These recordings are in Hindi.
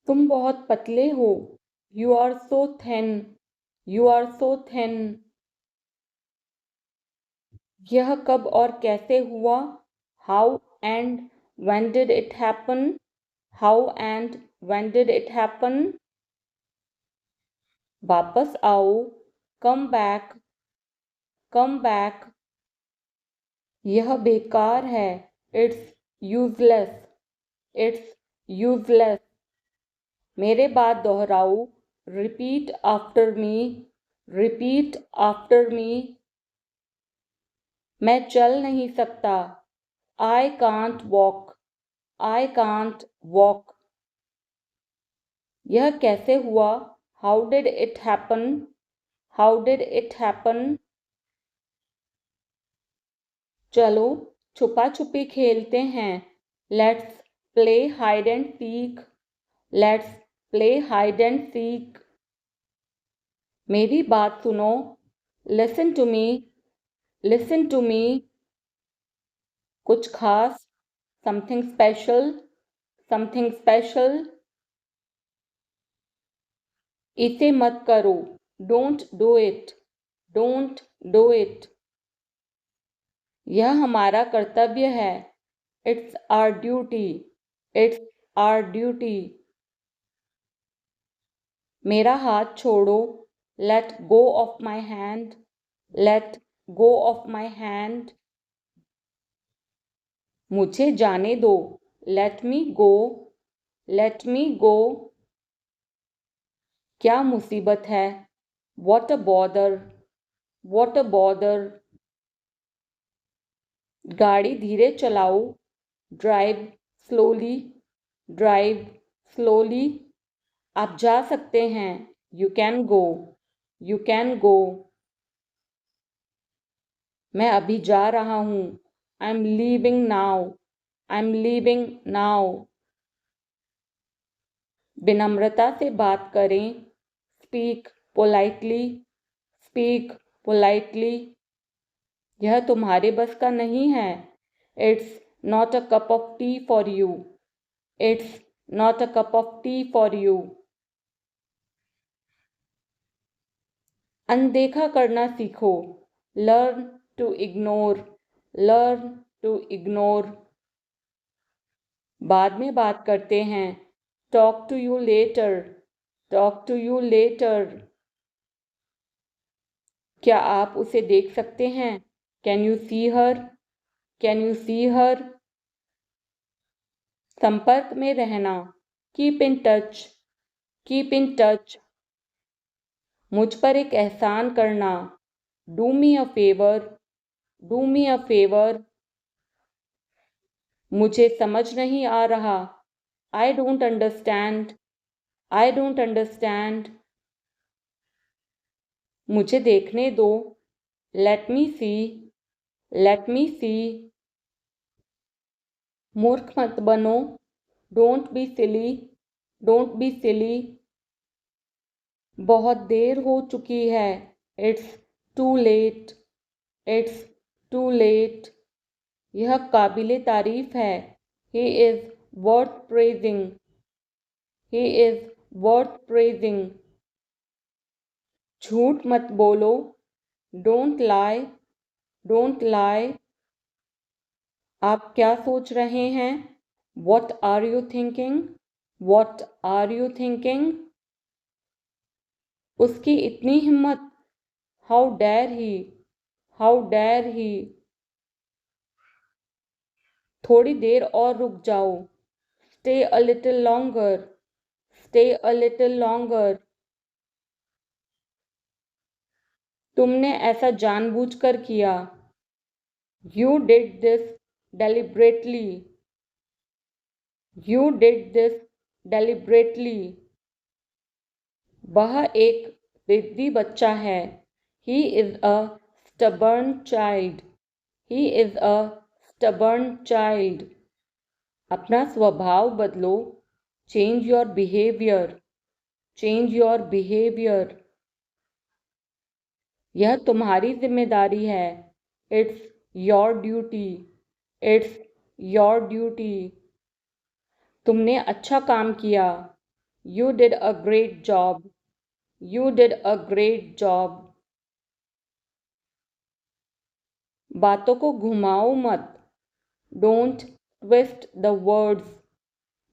तुम बहुत पतले हो। You are so thin. You are so thin. यह कब और कैसे हुआ? How and when did it happen? How and when did it happen? वापस आओ। Come back. Come back. यह बेकार है। It's useless. It's useless. मेरे बाद दोहराओ। Repeat after me. Repeat after me. मैं चल नहीं सकता। I can't walk. I can't walk. यह कैसे हुआ? How did it happen? How did it happen? चलो छुपा छुपी खेलते हैं। Let's play hide and seek. Let's play hide and seek. मेरी बात सुनो। Listen to me. Listen to me. कुछ खास। Something special. Something special. इसे मत करो। Don't do it. Don't do it. यह हमारा कर्तव्य है। It's our duty. It's our duty. मेरा हाथ छोड़ो। Let go of my hand. Let go of my hand. मुझे जाने दो। लेट मी गो। लेट मी गो। क्या मुसीबत है? What a bother. What a bother. गाड़ी धीरे चलाओ। Drive slowly. Drive slowly. आप जा सकते हैं। You can go. You can गो। मैं अभी जा रहा हूँ। I am leaving now. I am leaving now. विनम्रता से बात करें। Speak politely. Speak politely. यह तुम्हारे बस का नहीं है। It's not a cup of T for you. It's not a cup of T for you. अनदेखा करना सीखो। Learn to ignore. Learn to ignore. बाद में बात करते हैं। Talk to you later. Talk to you later. क्या आप उसे देख सकते हैं? Can you see her? Can you see her? संपर्क में रहना। Keep in touch. Keep in touch. मुझ पर एक एहसान करना। Do me a favour. Do me a favour. मुझे समझ नहीं आ रहा। I don't understand. I don't understand. मुझे देखने दो। Let me see. Let me see. मूर्ख मत बनो। Don't be silly. Don't be silly. बहुत देर हो चुकी है। It's too late. It's too late. यह काबिले तारीफ है। He is worth praising. He is worth praising. झूठ मत बोलो। Don't lie. Don't lie. आप क्या सोच रहे हैं? What are you thinking? What are you thinking? उसकी इतनी हिम्मत। How dare he. How dare ही। थोड़ी देर और रुक जाओ। Stay a little longer. Stay a little longer. तुमने ऐसा जानबूझकर किया। You did this deliberately. You did this deliberately. वह एक जिद्दी बच्चा है। He is a stubborn child. He is a stubborn child. अपना स्वभाव बदलो। Change your behaviour. Change your behaviour. यह तुम्हारी जिम्मेदारी है। It's your duty. It's your duty. तुमने अच्छा काम किया। You did a great job. You did a great job. बातों को घुमाओ मत. Don't twist the words.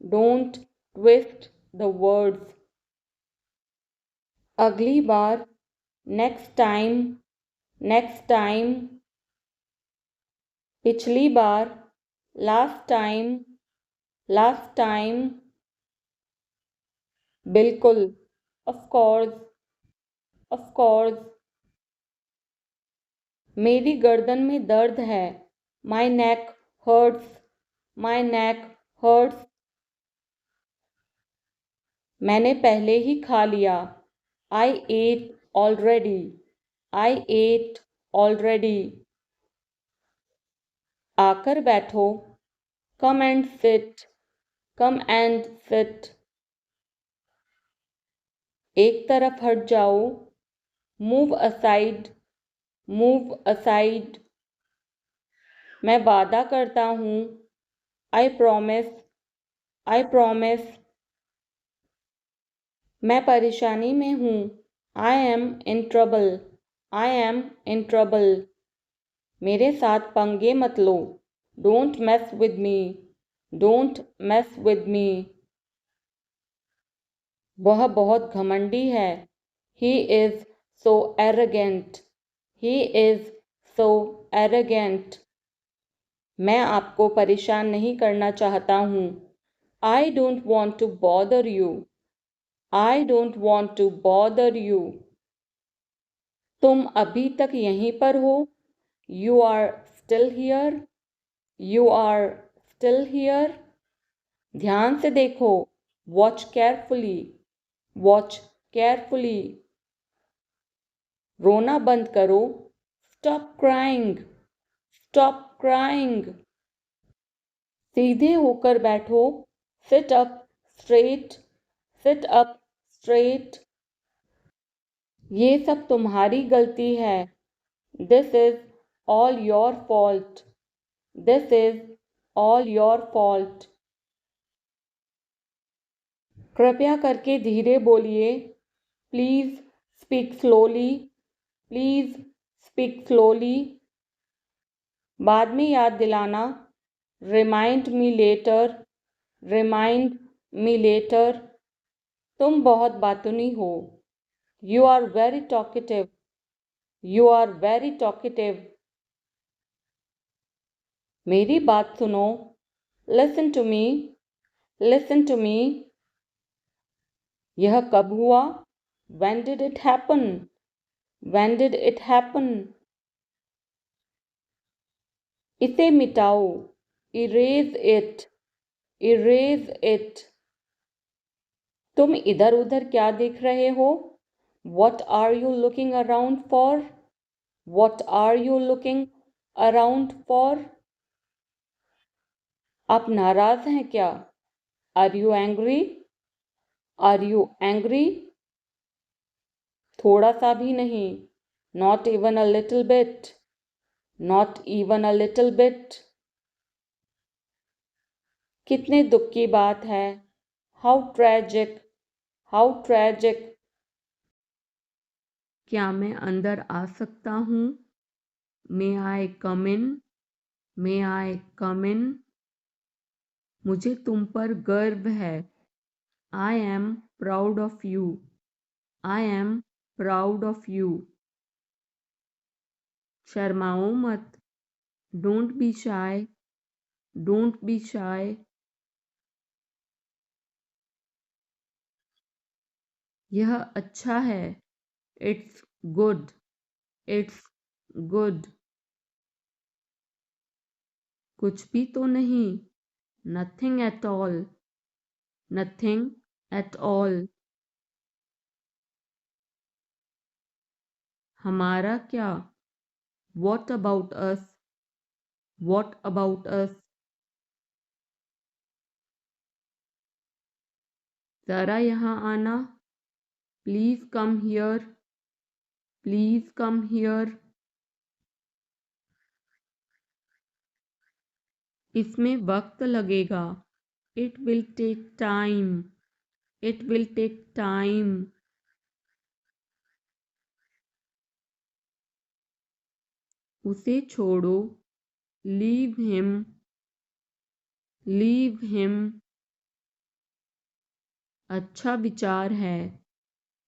Don't twist the words. अगली बार. Next time. Next time. पिछली बार. Last time. Last time. बिल्कुल. Of course. Of course. मेरी गर्दन में दर्द है. My neck hurts. My neck hurts. मैंने पहले ही खा लिया. I ate already. I ate already. आकर बैठो. Come and sit. Come and sit. एक तरफ हट जाओ. Move aside. Move aside. मैं वादा करता हूँ. I promise. I promise. मैं परेशानी में हूँ. I am in trouble. I am in trouble. मेरे साथ पंगे मत लो. Don't mess with me. Don't mess with me. वह बहुत घमंडी है. He is so arrogant. He is so arrogant. मैं आपको परेशान नहीं करना चाहता हूँ. I don't want to bother you. I don't want to bother you. तुम अभी तक यहीं पर हो. You are still here. You are still here. ध्यान से देखो. Watch carefully. Watch carefully. रोना बंद करो. Stop crying. Stop crying. सीधे होकर बैठो. Sit up straight. Sit up straight. ये सब तुम्हारी गलती है. This is all your fault. This is all your fault. कृपया करके धीरे बोलिए. Please speak slowly. Please speak slowly. बाद में याद दिलाना. Remind me later. Remind me later. तुम बहुत बातूनी हो. You are very talkative. You are very talkative. मेरी बात सुनो. Listen to me. Listen to me. यह कब हुआ? When did it happen? When did it happen? इसे मिटाओ. Erase it. Erase it. तुम इधर उधर क्या देख रहे हो? What are you looking around for? What are you looking around for? आप नाराज हैं क्या? Are you angry? Are you angry? थोड़ा सा भी नहीं. Not even a little bit. Not even a little bit. कितने दुख की बात है. How tragic. How tragic. क्या मैं अंदर आ सकता हूँ? May I come in? May I come in? मुझे तुम पर गर्व है. I am proud of you. I am proud of you. शर्माओ मत. Don't be shy. Don't be shy. यह अच्छा है. It's good. It's good. कुछ भी तो नहीं. Nothing at all. Nothing at all. हमारा क्या? What about us? What about us? जरा यहाँ आना. Please come here. Please come here. इसमें वक्त लगेगा. It will take time. It will take time. उसे छोड़ो. Leave him. Leave him. अच्छा विचार है.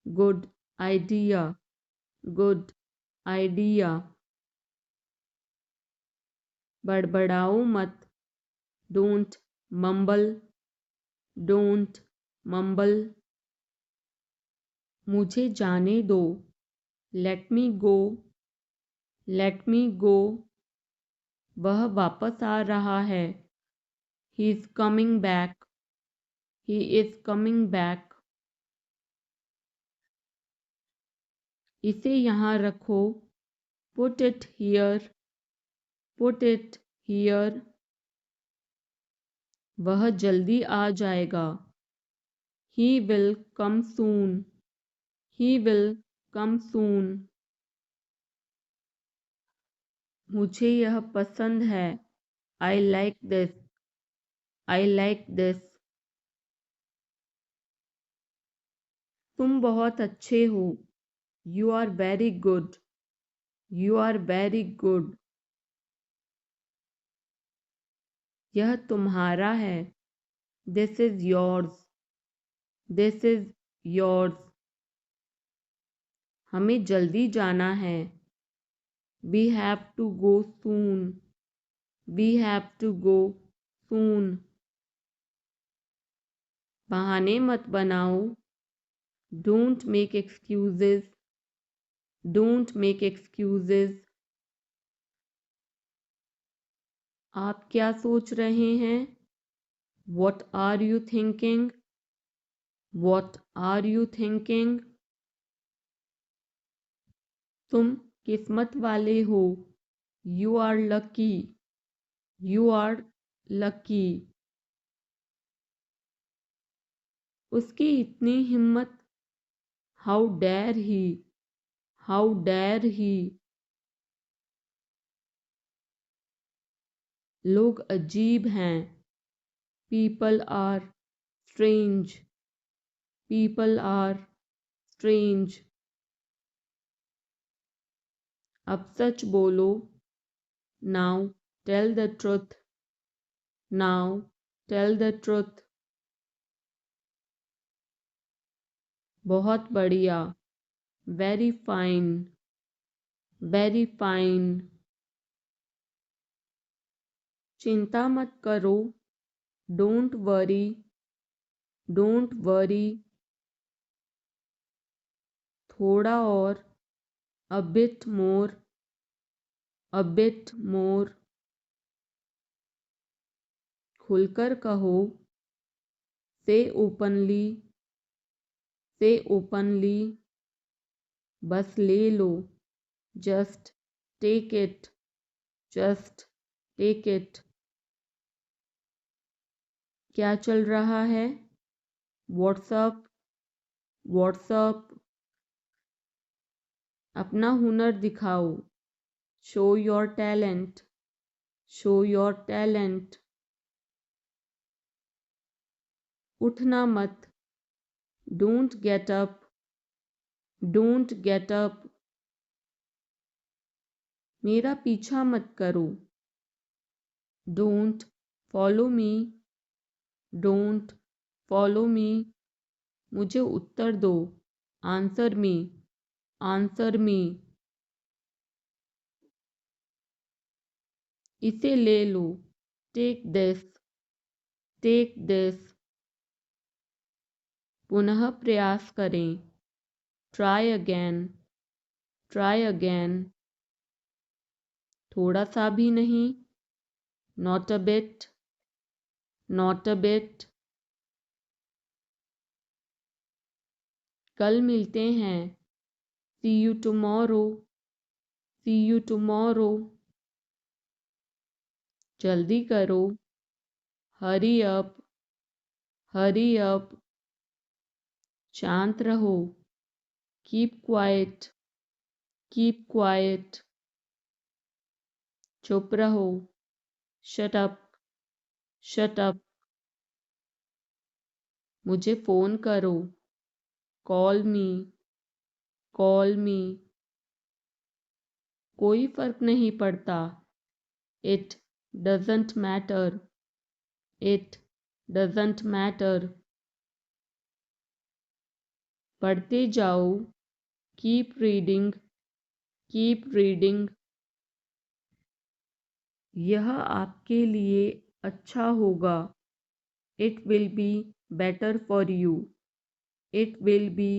Good idea. Good idea. बड़बड़ाओ मत. Don't mumble. Don't mumble. मुझे जाने दो. Let me go. Let me go. वह वापस आ रहा है. He is coming back. He is coming back. इसे यहाँ रखो. Put it here. Put it here. वह जल्दी आ जाएगा. He will come soon. He will come soon. मुझे यह पसंद है. I like this. I like this. तुम बहुत अच्छे हो. You are very good. You are very good. यह तुम्हारा है. This is yours. This is yours. हमें जल्दी जाना है. We have to go soon. We have to go soon. बहाने मत बनाओ. Don't make excuses. Don't make excuses. आप क्या सोच रहे हैं? What are you thinking? What are you thinking? तुम किस्मत वाले हो. You are lucky. You are lucky. उसकी इतनी हिम्मत. How dare he? How dare he? लोग अजीब हैं. People are strange. People are strange. अब सच बोलो. Now tell the truth. Now tell the truth. बहुत बढ़िया. Very fine. Very fine. चिंता मत करो. Don't worry. Don't worry. थोड़ा और. A bit more. A bit more. खुलकर कहो. Say openly. Say openly. बस ले लो. Just take it. Just take it. क्या चल रहा है? What's up? What's up? अपना हुनर दिखाओ. Show your talent. Show your talent. उठना मत. Don't get up. Don't get up. मेरा पीछा मत करो. Don't follow me. Don't follow me. मुझे उत्तर दो. Answer me. Answer me. इसे ले लो. Take this. Take this. पुनः प्रयास करें. Try again. Try again. थोड़ा सा भी नहीं. Not a bit. Not a bit. कल मिलते हैं. See you tomorrow. See you tomorrow. जल्दी करो. Hurry up. Hurry up. शांत रहो. Keep quiet. Keep quiet. चुप रहो. Shut up. Shut up. मुझे फ़ोन करो। Call me, call me. कोई फ़र्क नहीं पड़ता। It doesn't matter, it doesn't matter. पढ़ते जाओ। Keep reading, keep reading. यह आपके लिए अच्छा होगा। It will be better for you, it will be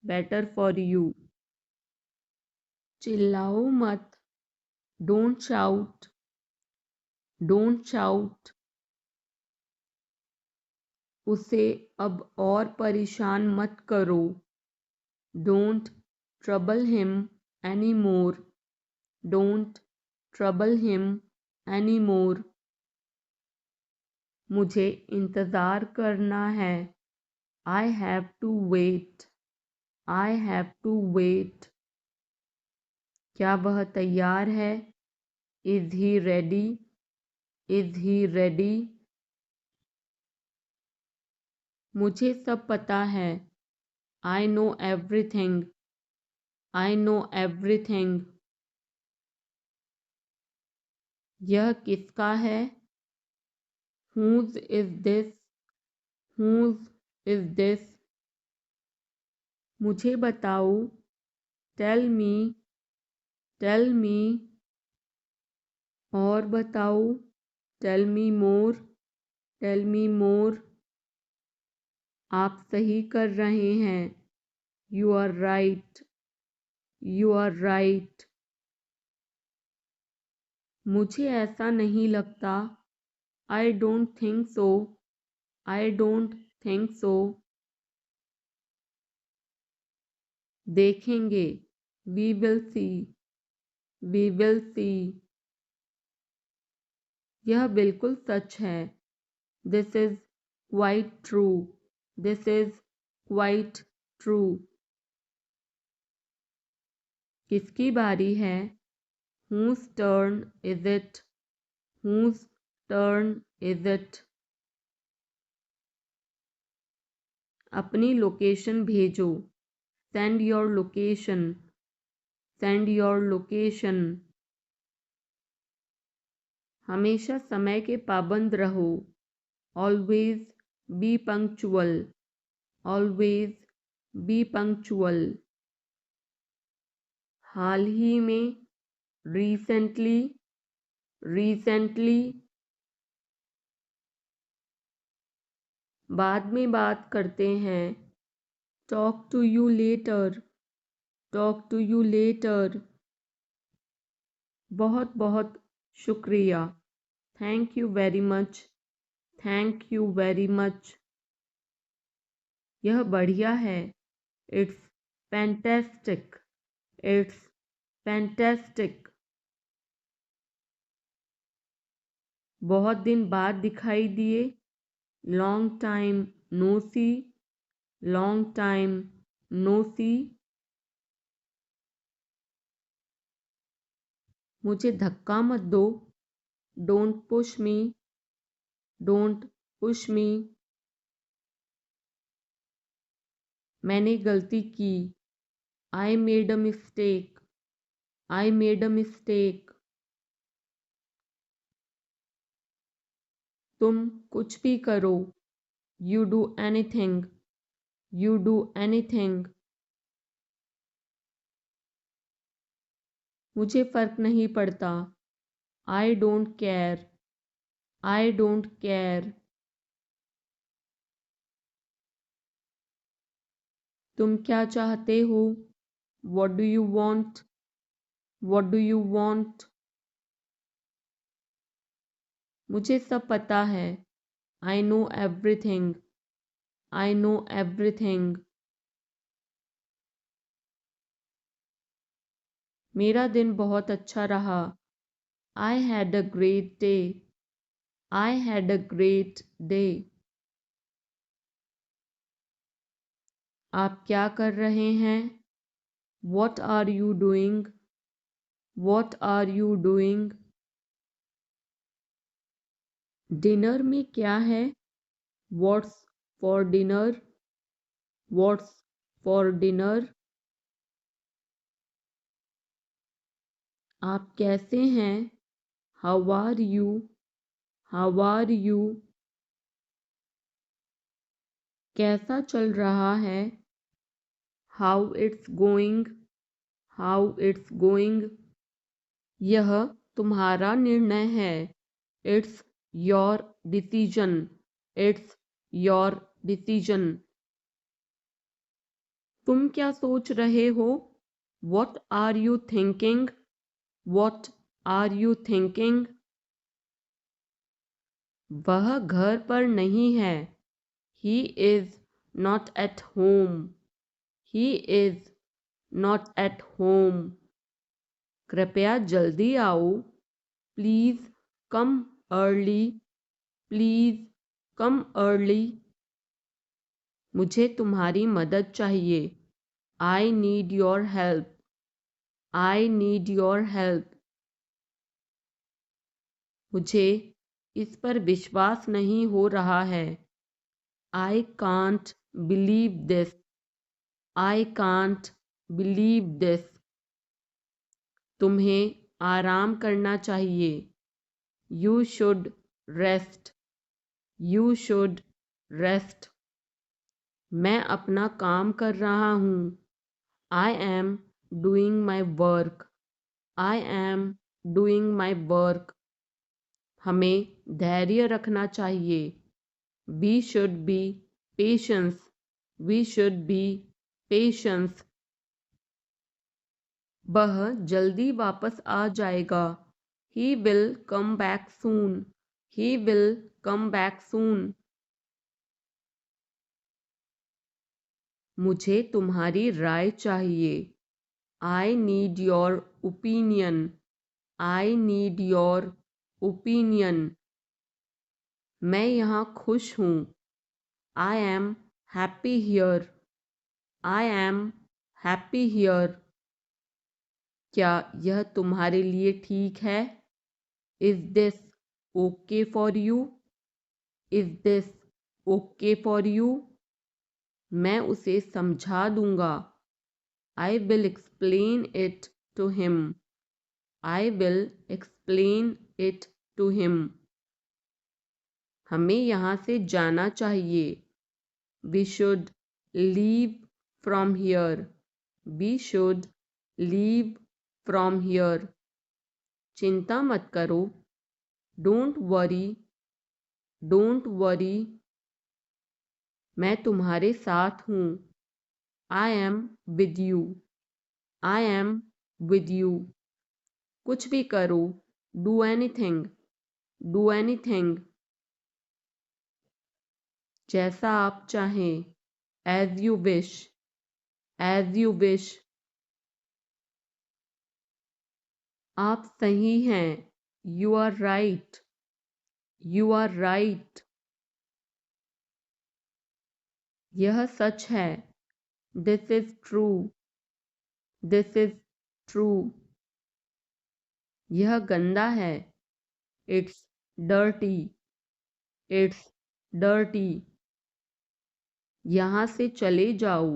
better for you. चिल्लाओ मत। Don't shout, don't shout. उसे अब और परेशान मत करो। Don't trouble him any more, don't trouble him any more. मुझे इंतज़ार करना है। आई have to wait, I have to wait. क्या वह तैयार है? Is he ready, is he ready. मुझे सब पता है। I know everything, I know everything. यह किसका है? Whose is this? Whose is this? मुझे बताओ। Tell me, tell me। और बताओ। Tell me more, tell me more। आप सही कर रहे हैं। You are right, you are right। मुझे ऐसा नहीं लगता। I don't think so, I don't think so। देखेंगे। We will see, we will see। यह बिल्कुल सच है। This is quite true, this is quite true। किसकी बारी है? Whose turn is it? Whose turn is it? अपनी लोकेशन भेजो। Send your location, send your location। हमेशा समय के पाबंद रहो। Always be punctual, always be punctual। हाल ही में। Recently, recently। बाद में बात करते हैं। Talk to you later, talk to you later। बहुत बहुत शुक्रिया। Thank you very much, thank you very much। यह बढ़िया है। It's fantastic, it's fantastic। बहुत दिन बाद दिखाई दिए। Long time no see, long time no see। मुझे धक्का मत दो। Don't push me, don't push me। मैंने गलती की। I made a mistake, I made a mistake। तुम कुछ भी करो। You do anything, you do anything। मुझे फ़र्क नहीं पड़ता। I don't care, I don't care। तुम क्या चाहते हो? What do you want, what do you want। मुझे सब पता है। I know everything, I know everything। मेरा दिन बहुत अच्छा रहा। I had a great day, I had a great day। आप क्या कर रहे हैं? What are you doing, what are you doing। Dinner में क्या है? What's for dinner? What's for dinner? आप कैसे हैं? How are you? How are you? कैसा चल रहा है? How it's going? How it's going? यह तुम्हारा निर्णय है। It's your decision. It's your decision. तुम क्या सोच रहे हो? What are you thinking? What are you thinking? वह घर पर नहीं है। He is not at home. He is not at home. कृपया जल्दी आओ। Please come early. Please come early. मुझे तुम्हारी मदद चाहिए। I need your help. I need your help. मुझे इस पर विश्वास नहीं हो रहा है। I can't believe this. I can't believe this. तुम्हें आराम करना चाहिए। You should rest. You should rest. मैं अपना काम कर रहा हूँ। I am doing my work. I am doing my work. हमें धैर्य रखना चाहिए। We should be patience. We should be patience. वह जल्दी वापस आ जाएगा। He will come back soon. He will come back soon. मुझे तुम्हारी राय चाहिए। I need your opinion. I need your opinion. मैं यहाँ खुश हूँ। I am happy here. I am happy here. क्या यह तुम्हारे लिए ठीक है? Is this okay for you? Is this okay for you? मैं उसे समझा दूंगा। I will explain it to him. I will explain it to him. हमें यहाँ से जाना चाहिए। We should leave from here. We should leave from here. चिंता मत करो। Don't worry. Don't worry. मैं तुम्हारे साथ हूँ। I am with you. I am with you. कुछ भी करो। Do anything. Do anything. जैसा आप चाहें। As you wish. As you wish. आप सही हैं। You are right. You are right. यह सच है। This is true. This is true. यह गंदा है। It's dirty. It's dirty. यहाँ से चले जाओ।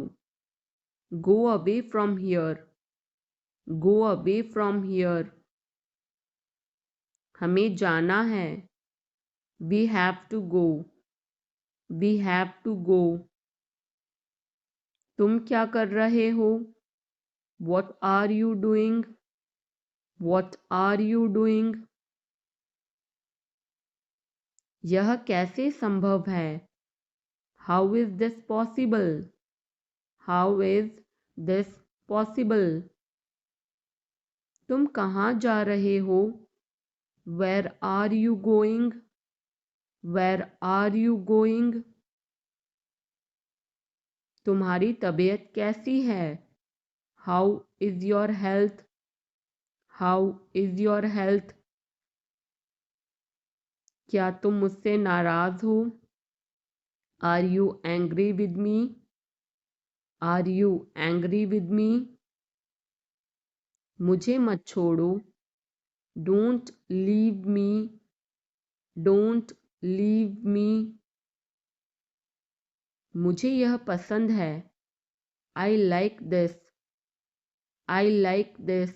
Go away from here. Go away from here. हमें जाना है। We have to go. We have to go. तुम क्या कर रहे हो? What are you doing? What are you doing? यह कैसे संभव है? How is this possible? How is this possible? तुम कहाँ जा रहे हो? Where are you going? Where are you going? तुम्हारी तबीयत कैसी है? How is your health? How is your health? क्या तुम मुझसे नाराज हो? Are you angry with me? Are you angry with me? मुझे मत छोड़ो। Don't leave me. Don't leave me. मुझे यह पसंद है। I like this. I like this.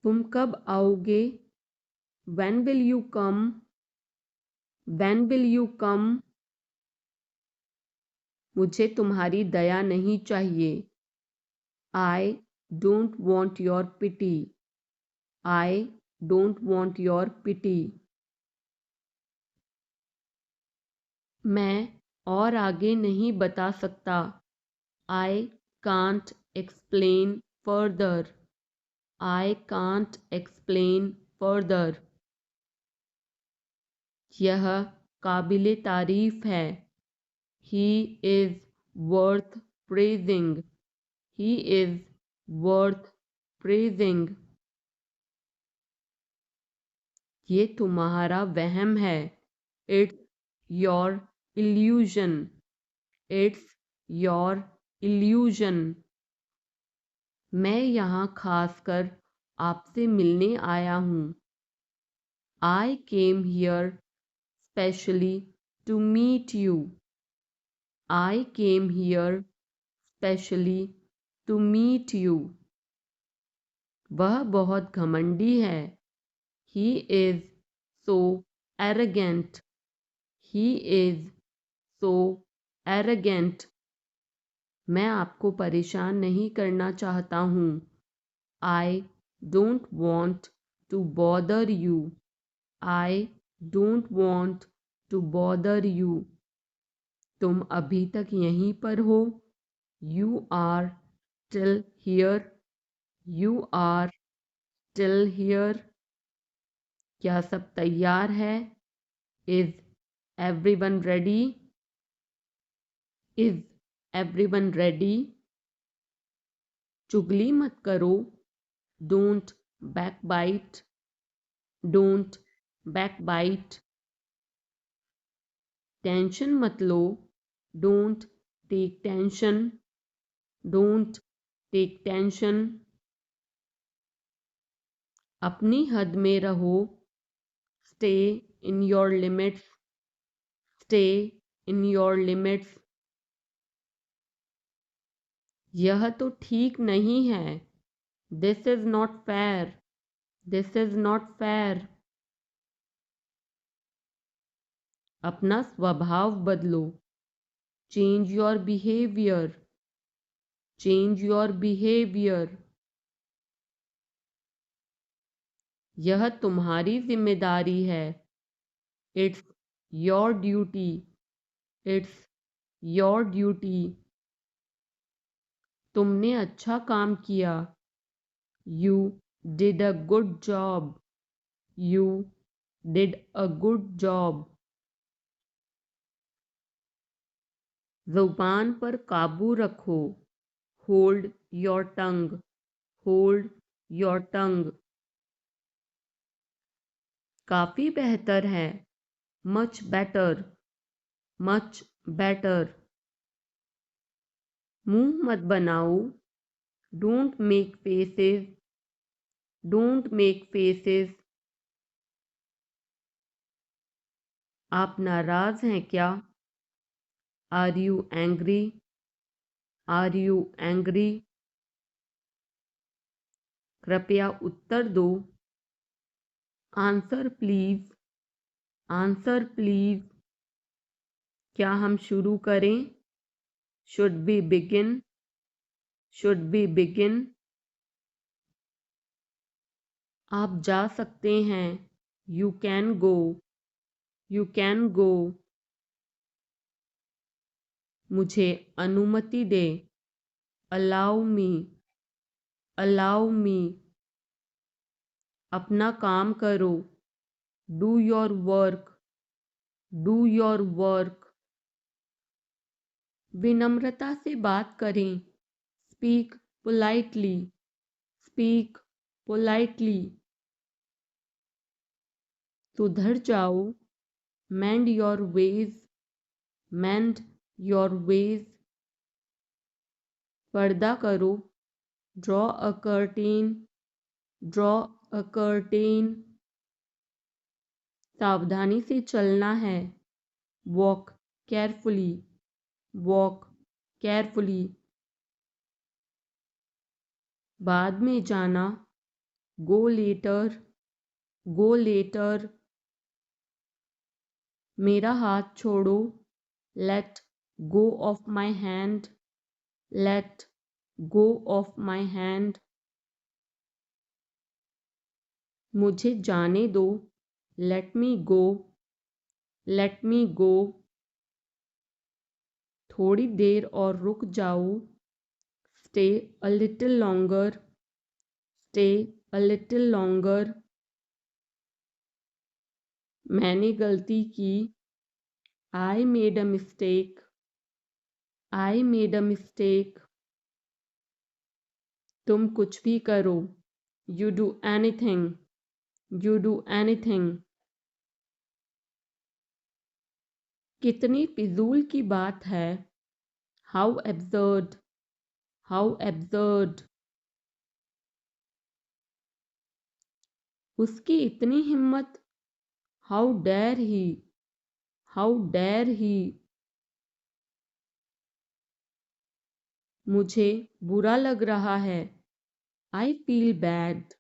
तुम कब आओगे? When will you come? When will you come? मुझे तुम्हारी दया नहीं चाहिए। I don't want your pity. I don't want your pity. मैं और आगे नहीं बता सकता। I can't explain further. I can't explain further. यह काबिले तारीफ है। He is worth praising. He is worth praising. ये तुम्हारा वहम है। It's your illusion. It's your illusion. मैं यहाँ खासकर आपसे मिलने आया हूँ। I came here specially to meet you. I came here specially to meet you. वह बहुत घमंडी है। He is so arrogant. He is so arrogant. मैं आपको परेशान नहीं करना चाहता हूँ। I don't want to bother you. I don't want to bother you. तुम अभी तक यहीं पर हो? You are still here. You are still here. क्या सब तैयार है? Is everyone ready? Is everyone ready? चुगली मत करो। Don't backbite. Don't backbite. Tension मत लो। Don't take tension. Don't take tension. अपनी हद में रहो। Stay in your limits. Stay in your limits. यह तो ठीक नहीं है। This is not fair. This is not fair. अपना स्वभाव बदलो। Change your behaviour. Change your behaviour. यह तुम्हारी जिम्मेदारी है। It's your duty. It's your duty. तुमने अच्छा काम किया। You did a good job. You did a good job. ज़ुबान पर काबू रखो। Hold your tongue. Hold your tongue. काफ़ी बेहतर है। Much better. Much better. मुंह मत बनाओ। Don't make faces. Don't make faces. आप नाराज़ हैं क्या? Are you angry? Are you angry? कृपया उत्तर दो। Answer please. Answer please. क्या हम शुरू करें? Should we begin? Should we begin? आप जा सकते हैं। You can go. You can go. मुझे अनुमति दे। Allow me. Allow me. अपना काम करो। Do your work. Do your work. विनम्रता से बात करें। Speak politely. Speak politely. सुधर जाओ। मेंड your ways. Mend your ways. पर्दा करो। Draw a curtain. Draw a curtain. सावधानी से चलना है। वॉक carefully, walk carefully, बाद में जाना, go later, go later, मेरा हाथ छोड़ो, let go of my hand, let go of my hand, मुझे जाने दो, let me go, let me go, थोड़ी देर और रुक जाओ, stay a little longer, stay a little longer, मैंने गलती की, I made a mistake, I made a mistake, तुम कुछ भी करो, you do anything, you do anything, कितनी फिजूल की बात है, how absurd, how absurd, उसकी इतनी हिम्मत, how dare he, how dare he, मुझे बुरा लग रहा है, I feel bad,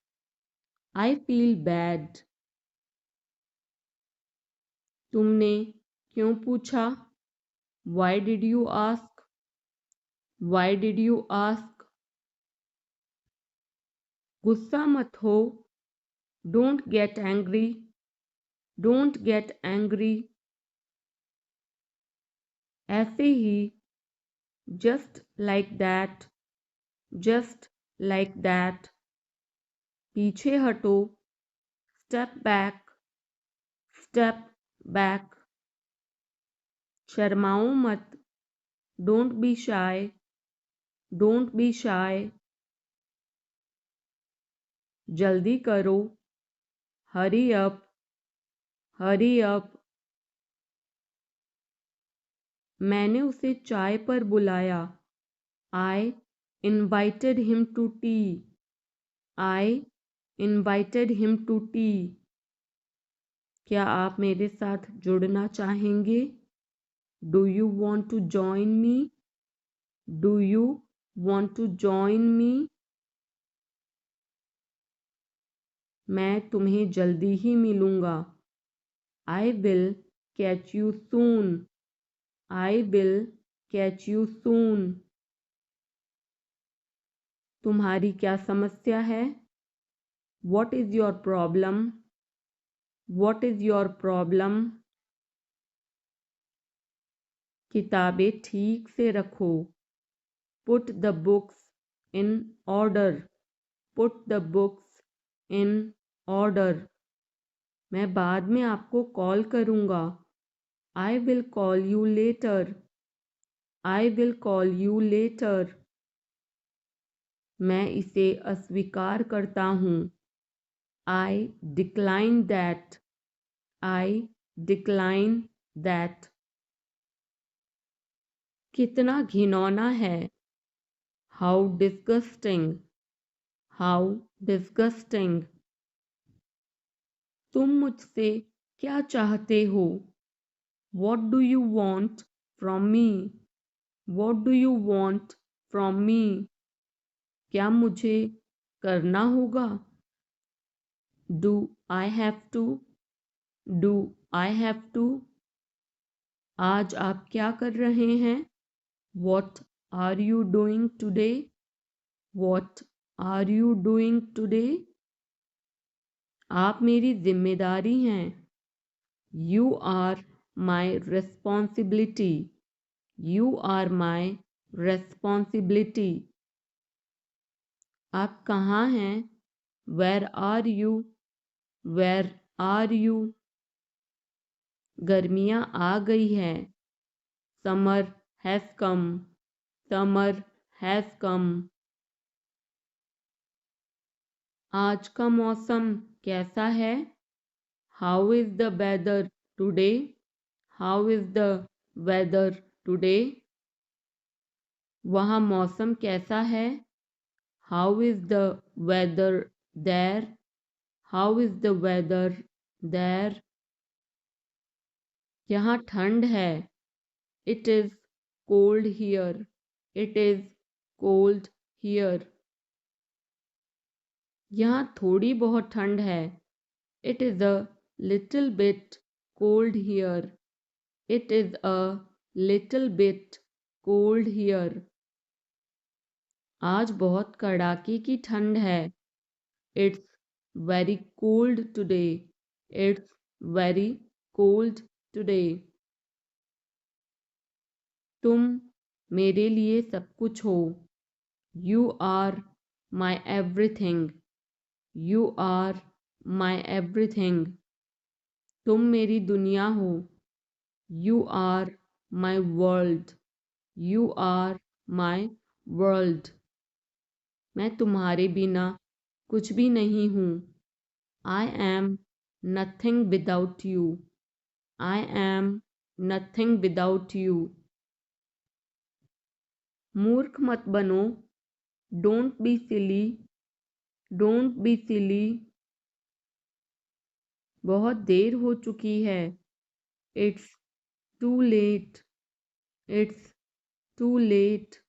I feel bad, तुमने क्यों पूछा, why did you ask, why did you ask, गुस्सा मत हो, don't get angry, don't get angry, ऐसे ही, just like that, just like that, पीछे हटो, step back, step back, शर्माओ मत, don't be shy, don't be shy, जल्दी करो, hurry up, hurry up, मैंने उसे चाय पर बुलाया, I invited him to tea, I invited him to tea, क्या आप मेरे साथ जुड़ना चाहेंगे, do you want to join me, do you want to join me, मैं तुम्हें जल्दी ही मिलूँगा, I will catch you soon, I will catch you soon, तुम्हारी क्या समस्या है, what is your problem, what is your problem, किताबें ठीक से रखो, put the books in order, put the books in order, मैं बाद में आपको कॉल करूँगा, I will call you later, I will call you later, मैं इसे अस्वीकार करता हूँ, I decline that, I decline that, कितना घिनौना है, how disgusting, how disgusting, तुम मुझसे क्या चाहते हो, what do you want from me, what do you want from me, क्या मुझे करना होगा, do I have to, do I have to, आज आप क्या कर रहे हैं, what are you doing today, what are you doing today, आप मेरी जिम्मेदारी हैं, you are my responsibility, you are my responsibility, आप कहाँ हैं, where are you, where are you, गर्मियाँ आ गई है, summer has come, summer has come, आज का मौसम कैसा है, how is the weather today, how is the weather today, वहाँ मौसम कैसा है, how is the weather there, how is the weather there, यहाँ ठंड है, It is cold here. It is cold here. यहाँ थोड़ी बहुत ठंड है. It is a little bit cold here. It is a little bit cold here. आज बहुत कड़ाके की ठंड है. It's very cold today. It's very cold today. तुम मेरे लिए सब कुछ हो. You are my everything. You are my everything. तुम मेरी दुनिया हो. You are my world. You are my world. मैं तुम्हारे बिना कुछ भी नहीं हूँ. I am nothing without you. I am nothing without you. मूर्ख मत बनो. Don't be silly. Don't be silly. बहुत देर हो चुकी है. It's too late. It's too late.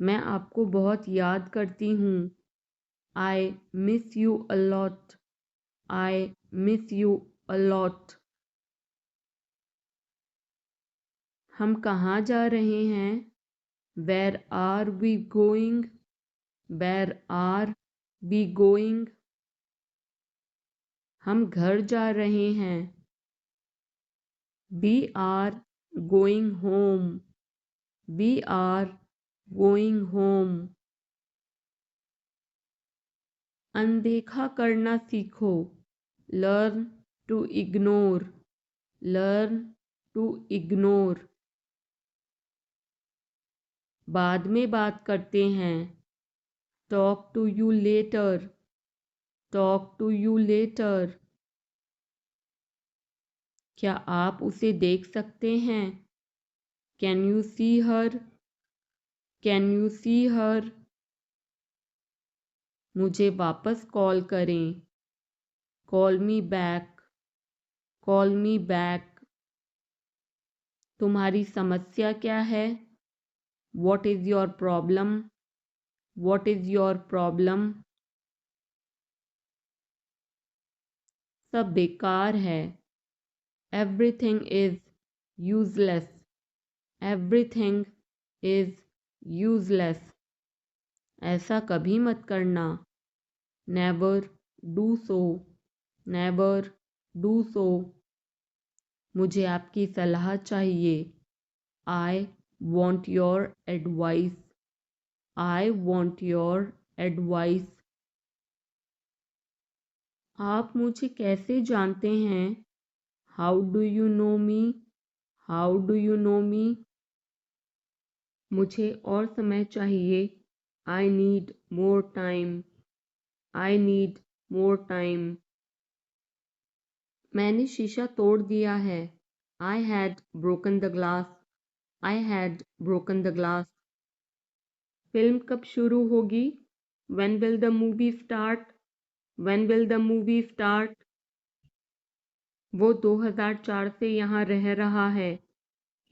मैं आपको बहुत याद करती हूँ. I miss you a lot. I miss you a lot. हम कहाँ जा रहे हैं? Where are we going? Where are we going? हम घर जा रहे हैं. We are going home. We are going home. अनदेखा करना सीखो. Learn to ignore. Learn to ignore. बाद में बात करते हैं. Talk to you later. Talk to you later. क्या आप उसे देख सकते हैं? Can you see her? Can you see her? मुझे वापस कॉल करें. Call me back. Call me back. तुम्हारी समस्या क्या है? What is your problem? What is your problem? सब बेकार है. Everything is useless. Everything is useless. ऐसा कभी मत करना. Never do so. Never do so. मुझे आपकी सलाह चाहिए. I want your advice. I want your advice. आप मुझे कैसे जानते हैं? How do you know me? How do you know me? मुझे और समय चाहिए. I need more time. I need more time. मैंने शीशा तोड़ दिया है. I had broken the glass. I had broken the glass. Film कब शुरू होगी? When will the movie start? When will the movie start? वो 2004 से यहाँ रह रहा है.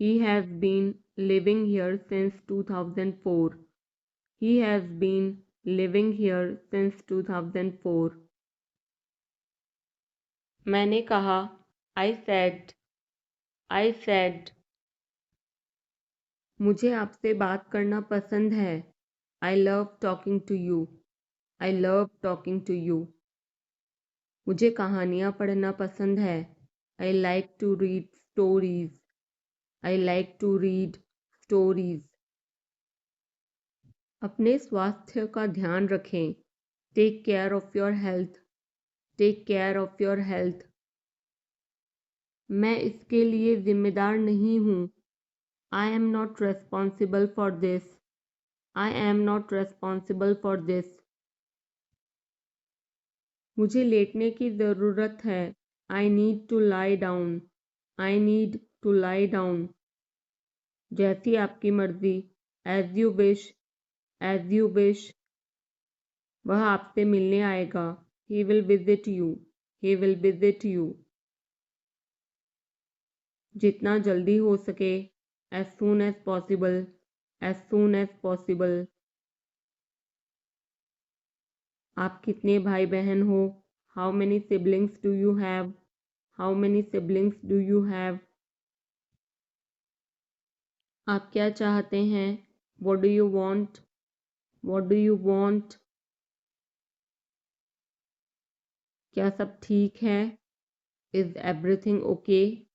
He has been living here since 2004. He has been living here since 2004. मैंने कहा. I said. I said. मुझे आपसे बात करना पसंद है. I love talking to you. I love talking to you. मुझे कहानियाँ पढ़ना पसंद है. I like to read stories. I like to read stories. अपने स्वास्थ्य का ध्यान रखें. Take care of your health. Take care of your health. मैं इसके लिए जिम्मेदार नहीं हूँ. I am not responsible for this. I am not responsible for this. मुझे लेटने की ज़रूरत है. I need to lie down. I need to lie down. जैसी आपकी मर्जी. As you wish. As you wish. वह आपसे मिलने आएगा. He will visit you. He will visit you. जितना जल्दी हो सके, as soon as possible, as soon as possible। आप कितने भाई बहन हो? How many siblings do you have? How many siblings do you have? आप क्या चाहते हैं? What do you want? What do you want? क्या सब ठीक है? Is everything okay?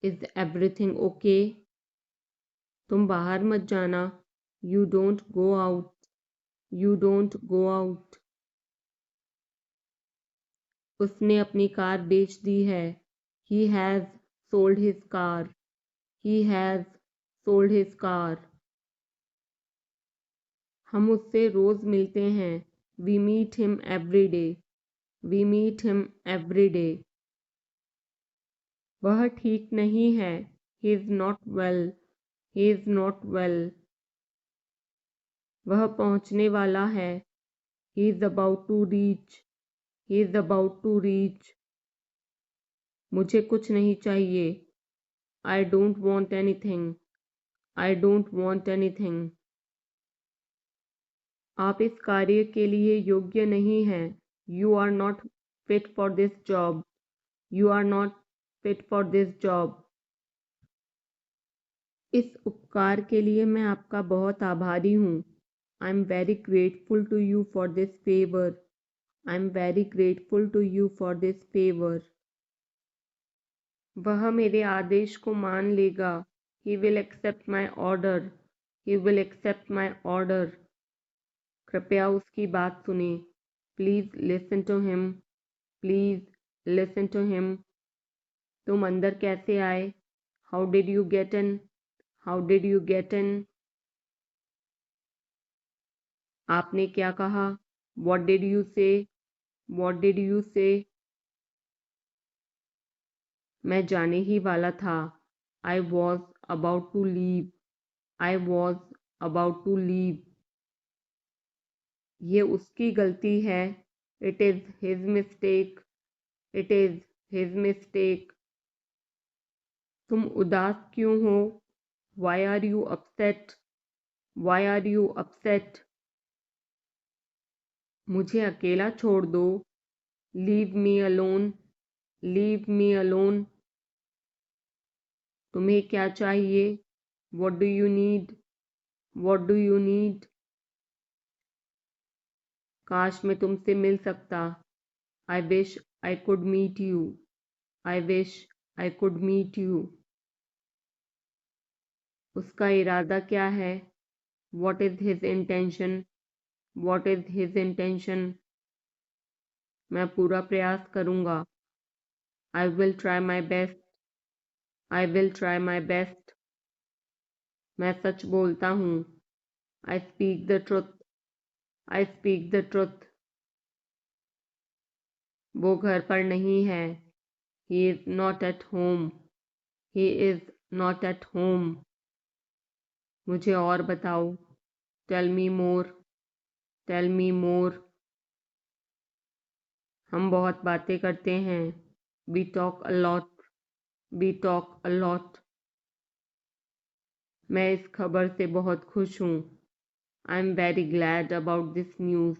Is everything okay? तुम बाहर मत जाना। You don't go out. You don't go out। उसने अपनी कार बेच दी है। He has sold his car। He has sold his car। हम उससे रोज मिलते हैं। We meet him every day। We meet him every day। वह ठीक नहीं है। He is not well। He is not well। वह पहुंचने वाला है। He is about to reach। He is about to reach। मुझे कुछ नहीं चाहिए। I don't want anything। I don't want anything। आप इस कार्य के लिए योग्य नहीं हैं। You are not fit for this job। You are not fit for this job। इस उपकार के लिए मैं आपका बहुत आभारी हूँ। I am very grateful to you for this favor। I am very grateful to you for this favor। वह मेरे आदेश को मान लेगा। He will accept my order। He will accept my order। कृपया उसकी बात सुने। Please listen to him। Please listen to him। तुम अंदर कैसे आए? How did you get in? How did you get in? आपने क्या कहा? What did you say? What did you say? मैं जाने ही वाला था। I was about to leave। I was about to leave। ये उसकी गलती है। It is his mistake। It is his mistake। तुम उदास क्यों हो? Why are you upset? Why are you upset? मुझे अकेला छोड़ दो। Leave me alone। Leave me alone। तुम्हें क्या चाहिए? What do you need? What do you need? काश मैं तुमसे मिल सकता। I wish I could meet you। I wish I could meet you। उसका इरादा क्या है? What is his intention? What is his intention? मैं पूरा प्रयास करूँगा। I will try my best। I will try my best। मैं सच बोलता हूँ। I speak the truth। I speak the truth। वो घर पर नहीं है। He is not at home। He is not at home। मुझे और बताओ। Tell me more। Tell me more। हम बहुत बातें करते हैं। We talk a lot। We talk a lot। मैं इस खबर से बहुत खुश हूँ। I am very glad about this news।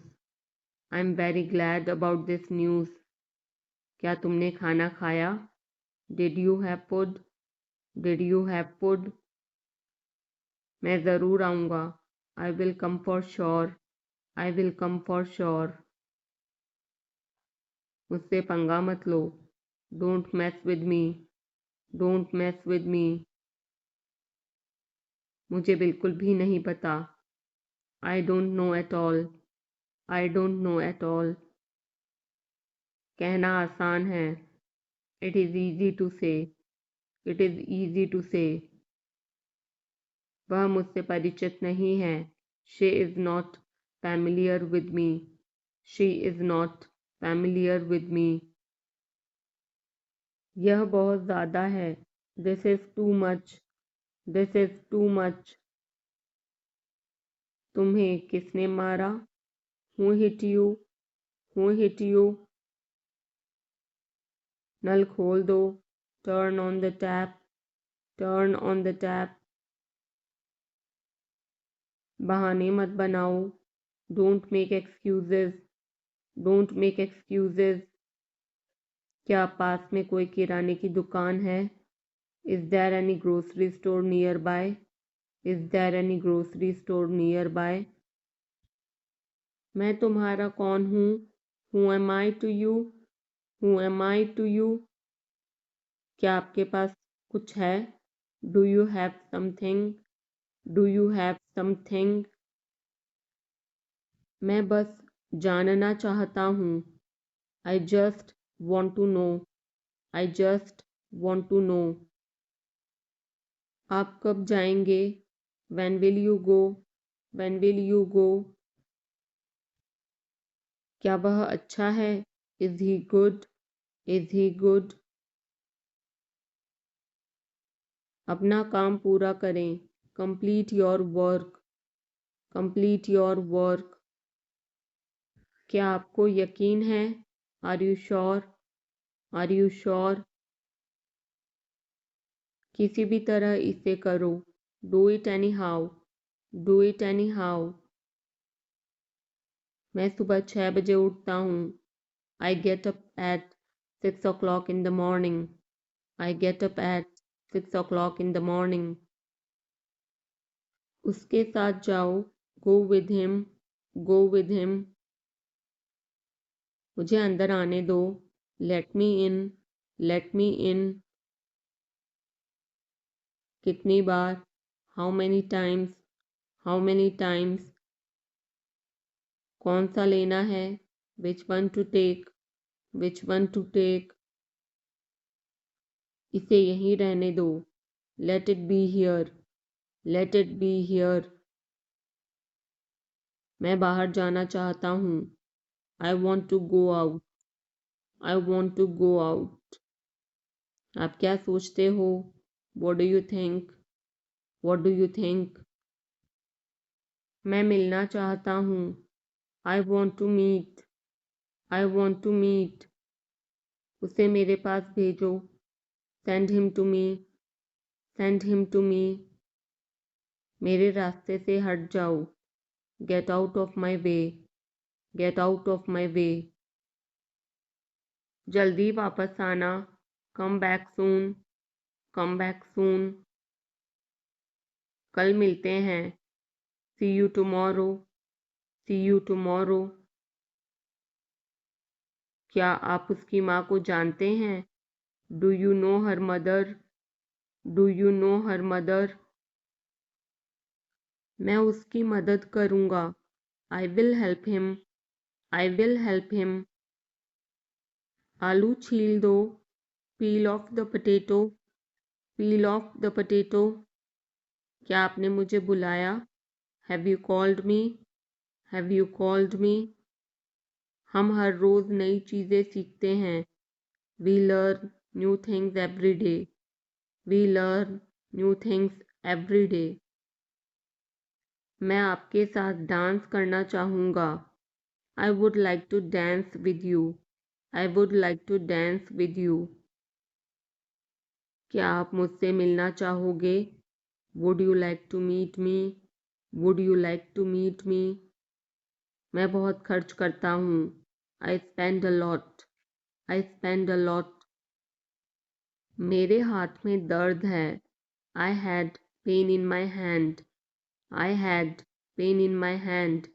I am very glad about this news। क्या तुमने खाना खाया? Did you have food? Did you have food? मैं ज़रूर आऊँगा। I will come for sure। I will come for sure। मुझसे पंगा मत लो। Don't mess with me। Don't mess with me। मुझे बिल्कुल भी नहीं पता। I don't know at all। I don't know at all। कहना आसान है। It is easy to say। It is easy to say। वह मुझसे परिचित नहीं है। She is not familiar with me। She is not familiar with me। यह बहुत ज़्यादा है। This is too much। This is too much। तुम्हें किसने मारा? Who hit you? Who hit you? नल खोल दो। Turn on the tap। Turn on the tap. बहाने मत बनाओ, don't make excuses, don't make excuses. क्या पास में कोई किराने की दुकान है? Is there any grocery store nearby? Is there any grocery store nearby? मैं तुम्हारा कौन हूँ? Who am I to you? Who am I to you? क्या आपके पास कुछ है? Do you have something? Do you have something? मैं बस जानना चाहता हूँ। I just want to know. I just want to know. आप कब जाएंगे? When will you go? When will you go? क्या वह अच्छा है? Is he good? Is he good? अपना काम पूरा करें। Complete your work. Complete your work. क्या आपको यकीन है? Are you sure? Are you sure? किसी भी तरह इसे करो। Do it anyhow. Do it anyhow. मैं सुबह 6 बजे उठता हूँ। I get up at 6 o'clock in the morning. I get up at 6 o'clock in the morning. उसके साथ जाओ। Go with him. Go with him. मुझे अंदर आने दो। Let me in. Let me in. कितनी बार? How many times? How many times? कौन सा लेना है? Which one to take? Which one to take? इसे यहीं रहने दो। Let it be here. Let it be here. मैं बाहर जाना चाहता हूँ। I want to go out. I want to go out. आप क्या सोचते हो? What do you think? What do you think? मैं मिलना चाहता हूँ। I want to meet. I want to meet. उसे मेरे पास भेजो। Send him to me. Send him to me. मेरे रास्ते से हट जाओ। Get out of my way. Get out of my way. जल्दी वापस आना। Come back soon. Come back soon. कल मिलते हैं। See you tomorrow. See you tomorrow. क्या आप उसकी माँ को जानते हैं? Do you know her mother? Do you know her mother? मैं उसकी मदद करूँगा। I will help him. I will help him. आलू छील दो। Peel off the potato. Peel off the potato. क्या आपने मुझे बुलाया? Have you called me? Have you called me? हम हर रोज़ नई चीज़ें सीखते हैं। We learn new things every day. We learn new things every day. मैं आपके साथ डांस करना चाहूँगा। I would like to dance with you. I would like to dance with you. क्या आप मुझसे मिलना चाहोगे? Would you like to meet me? Would you like to meet me? मैं बहुत खर्च करता हूँ। I spend a lot. I spend a lot. मेरे हाथ में दर्द है। I had pain in my hand. I had pain in my hand.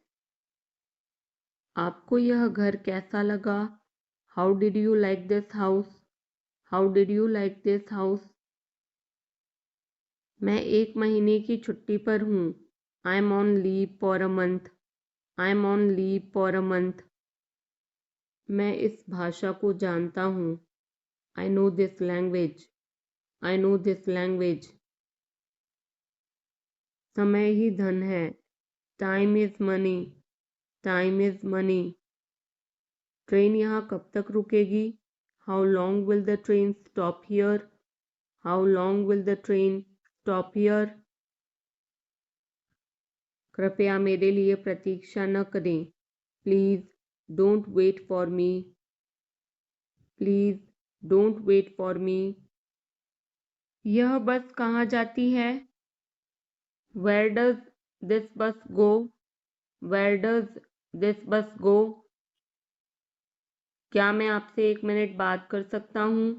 आपको यह घर कैसा लगा? How did you like this house? How did you like this house? मैं 1 महीने की छुट्टी पर हूँ। I'm on leave for a month. I'm on leave for a month. मैं इस भाषा को जानता हूँ। I know this language. I know this language. समय ही धन है। Time is money. Time is money. Train यहाँ कब तक रुकेगी? How long will the train stop here? How long will the train stop here? कृपया मेरे लिए प्रतीक्षा न करें। Please don't wait for me. Please don't wait for me. यह बस कहाँ जाती है? Where does this bus go? Where does this bus go? क्या मैं आपसे 1 मिनट बात कर सकता हूँ?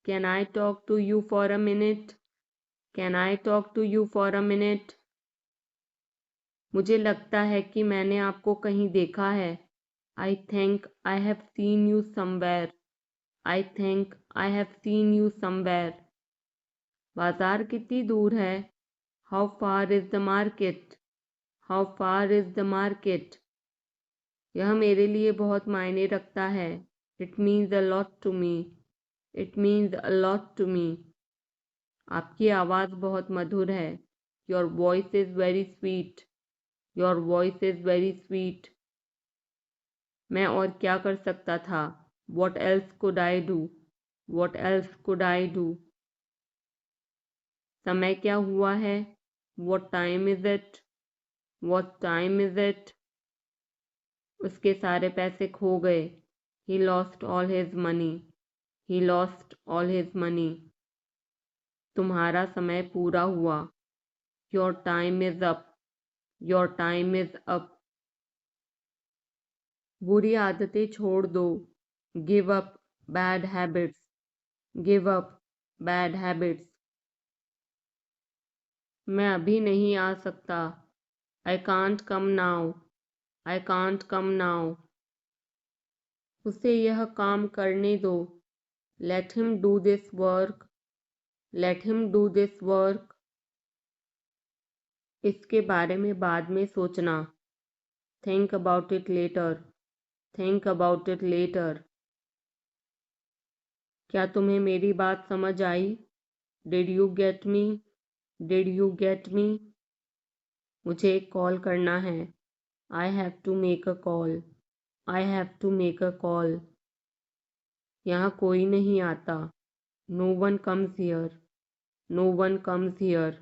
Can I talk to you for a minute? Can I talk to you for a minute? मुझे लगता है कि मैंने आपको कहीं देखा है। I think I have seen you somewhere. I think I have seen you somewhere. बाजार कितनी दूर है? How far is the market? How far is the market? यह मेरे लिए बहुत मायने रखता है। It means a lot to me. It means a lot to me. आपकी आवाज़ बहुत मधुर है। Your voice is very sweet. Your voice is very sweet. मैं और क्या कर सकता था? What else could I do? What else could I do? समय क्या हुआ है? What time is it? What time is it? उसके सारे पैसे खो गए। He lost all his money. He lost all his money. तुम्हारा समय पूरा हुआ। Your time is up. Your time is up. बुरी आदतें छोड़ दो। Give up bad habits. Give up bad habits. मैं अभी नहीं आ सकता। I can't come now. I can't come now. उसे यह काम करने दो। Let him do this work. Let him do this work. इसके बारे में बाद में सोचना। Think about it later. Think about it later. क्या तुम्हें मेरी बात समझ आई? Did you get me? Did you get me? मुझे एक कॉल करना है। I have to make a call. I have to make a call. यहाँ कोई नहीं आता। No one comes here. No one comes here.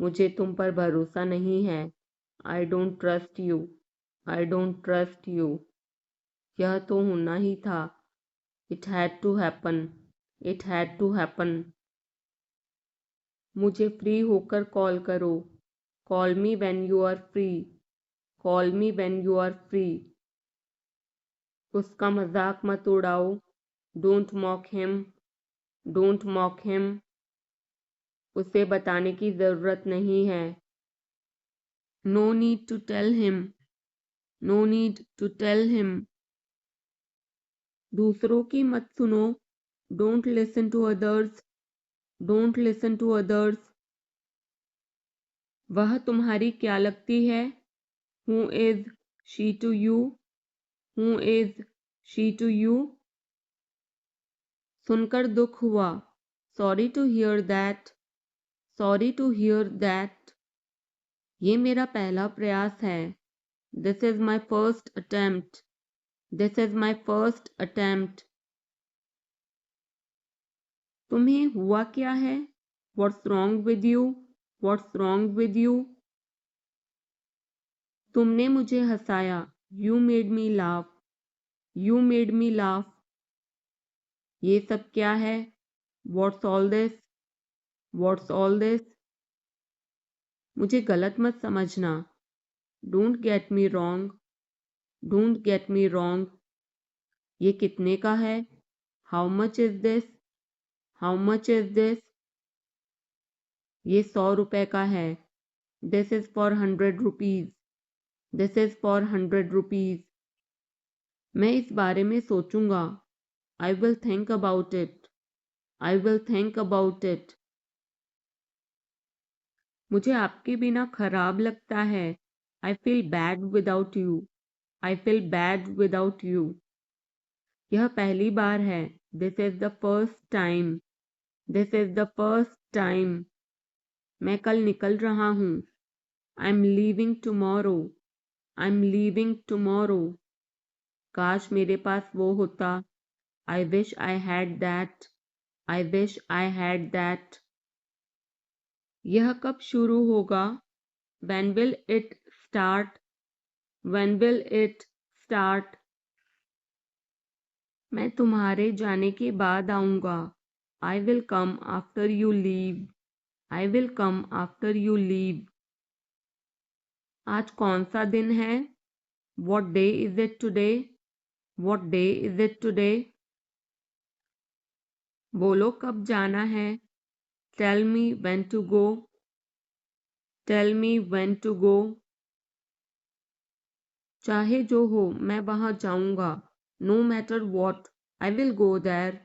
मुझे तुम पर भरोसा नहीं है। I don't trust you. I don't trust you. यह तो होना ही था। It had to happen. It had to happen. मुझे फ्री होकर कॉल करो। Call me when you are free. Call me when you are free. उसका मजाक मत उड़ाओ। Don't mock him. Don't mock him. उसे बताने की ज़रूरत नहीं है। No need to tell him. No need to tell him. दूसरों की मत सुनो। Don't listen to others. Don't listen to others. वह तुम्हारी क्या लगती है? Who is she to you? Who is she to you? सुनकर दुख हुआ। Sorry to hear that. Sorry to hear that. ये मेरा पहला प्रयास है। This is my first attempt. This is my first attempt. तुम्हें हुआ क्या है? What's wrong with you? What's wrong with you? तुमने मुझे हंसाया। You made me laugh. You made me laugh. ये सब क्या है? What's all this? What's all this? मुझे गलत मत समझना। Don't get me wrong. Don't get me wrong. ये कितने का है? How much is this? How much is this? ये 100 रुपए का है। This is for 100 rupees. This is for 100 rupees. मैं इस बारे में सोचूंगा। I will think about it. I will think about it. मुझे आपके बिना खराब लगता है। I feel bad without you. I feel bad without you. यह पहली बार है। This is the first time. This is the first time. मैं कल निकल रहा हूँ। I'm leaving tomorrow. I'm leaving tomorrow. काश मेरे पास वो होता। I wish I had that. I wish I had that. यह कब शुरू होगा? When will it start? When will it start? मैं तुम्हारे जाने के बाद आऊँगा। I will come after you leave. I will come after you leave. आज कौन सा दिन है? What day is it today? What day is it today? बोलो कब जाना है? Tell me when to go. Tell me when to go. चाहे जो हो मैं वहां जाऊंगा. No matter what, I will go there.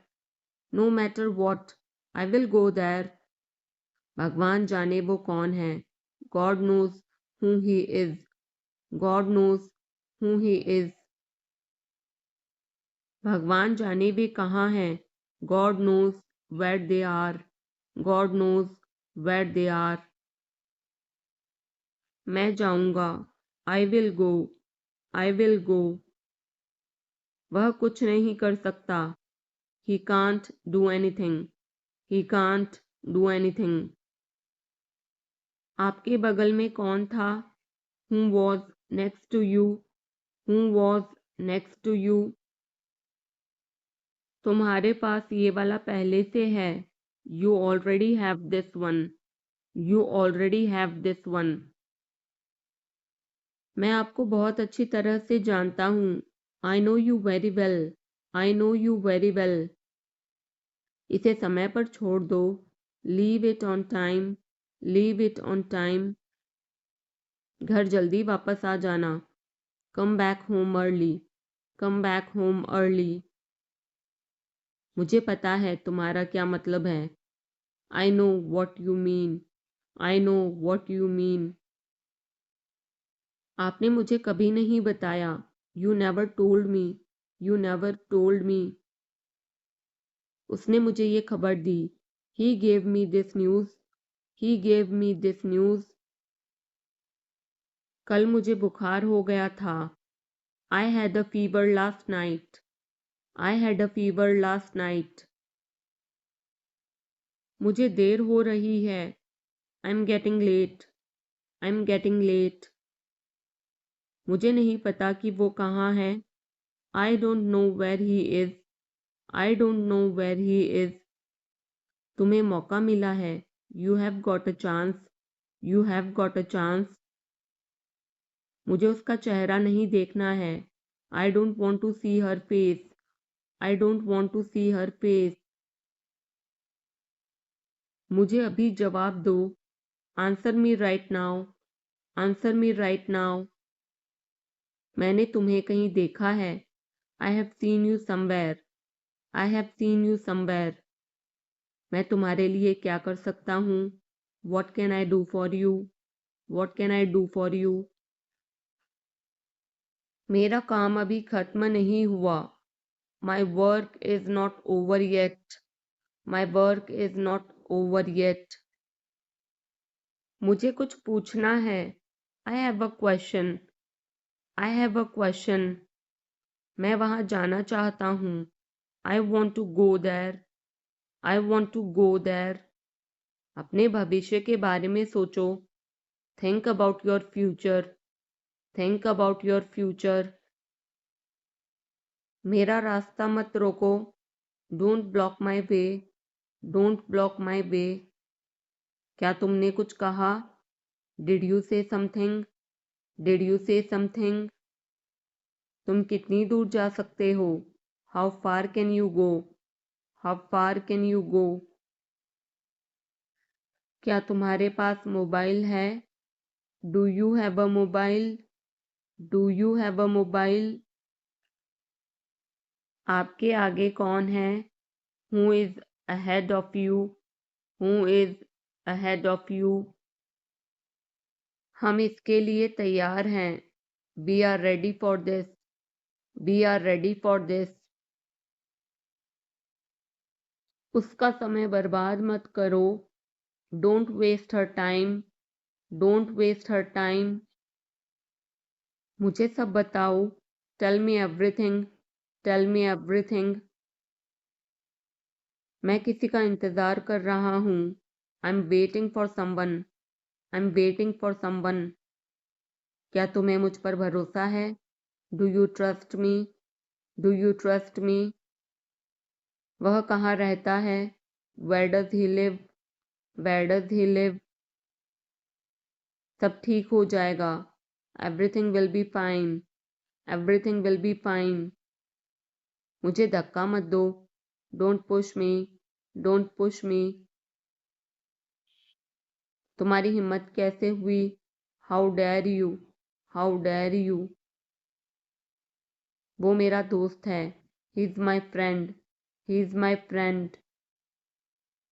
No matter what, I will go there. भगवान जाने वो कौन है. God knows who he is. God knows who he is. भगवान जाने वे कहाँ हैं. God knows where they are. God knows where they are. मैं जाऊंगा. I will go. I will go. वह कुछ नहीं कर सकता. He can't do anything. He can't do anything. आपके बगल में कौन था? Who was next to you? Who was next to you? तुम्हारे पास ये वाला पहले से है. You already have this one. You already have this one. मैं आपको बहुत अच्छी तरह से जानता हूँ. I know you very well. I know you very well. इसे समय पर छोड़ दो. Leave it on time. Leave it on time. घर जल्दी वापस आ जाना. Come back home early. Come back home early. मुझे पता है तुम्हारा क्या मतलब है. I know what you mean. I know what you mean. आपने मुझे कभी नहीं बताया. You never told me. You never told me. उसने मुझे ये खबर दी. He gave me this news. He gave me this news. कल मुझे बुखार हो गया था. I had a fever last night. I had a fever last night. मुझे देर हो रही है. I'm getting late. I'm getting late. मुझे नहीं पता कि वो कहाँ है. I don't know where he is. I don't know where he is. तुम्हें मौका मिला है. You have got a chance. You have got a chance. मुझे उसका चेहरा नहीं देखना है. I don't want to see her face. I don't want to see her face. मुझे अभी जवाब दो. Answer me right now. Answer me right now. मैंने तुम्हें कहीं देखा है. I have seen you somewhere. I have seen you somewhere. मैं तुम्हारे लिए क्या कर सकता हूँ? What can I do for you? What can I do for you? मेरा काम अभी खत्म नहीं हुआ. My work is not over yet. My work is not over yet. मुझे कुछ पूछना है. I have a question. I have a question. मैं वहाँ जाना चाहता हूँ. I want to go there. I want to go there. अपने भविष्य के बारे में सोचो. Think about your future. Think about your future. मेरा रास्ता मत रोको. Don't block my way. Don't block my way. क्या तुमने कुछ कहा? Did you say something? Did you say something? तुम कितनी दूर जा सकते हो? How far can you go? How far can you go? क्या तुम्हारे पास मोबाइल है? Do you have a mobile? Do you have a mobile? आपके आगे कौन है? Who is ahead of you? Who is ahead of you? हम इसके लिए तैयार हैं. We are ready for this. We are ready for this. उसका समय बर्बाद मत करो. Don't waste her time. Don't waste her time. मुझे सब बताओ. Tell me everything. Tell me everything. मैं किसी का इंतज़ार कर रहा हूँ. I'm waiting for someone. I'm waiting for someone. क्या तुम्हें मुझ पर भरोसा है? Do you trust me? Do you trust me? वह कहाँ रहता है? Where does he live, where does he live. सब ठीक हो जाएगा, everything will be fine, everything will be fine. मुझे धक्का मत दो, don't push me, don't push me. तुम्हारी हिम्मत कैसे हुई, how dare you, how dare you. वो मेरा दोस्त है, he is my friend, he is my friend.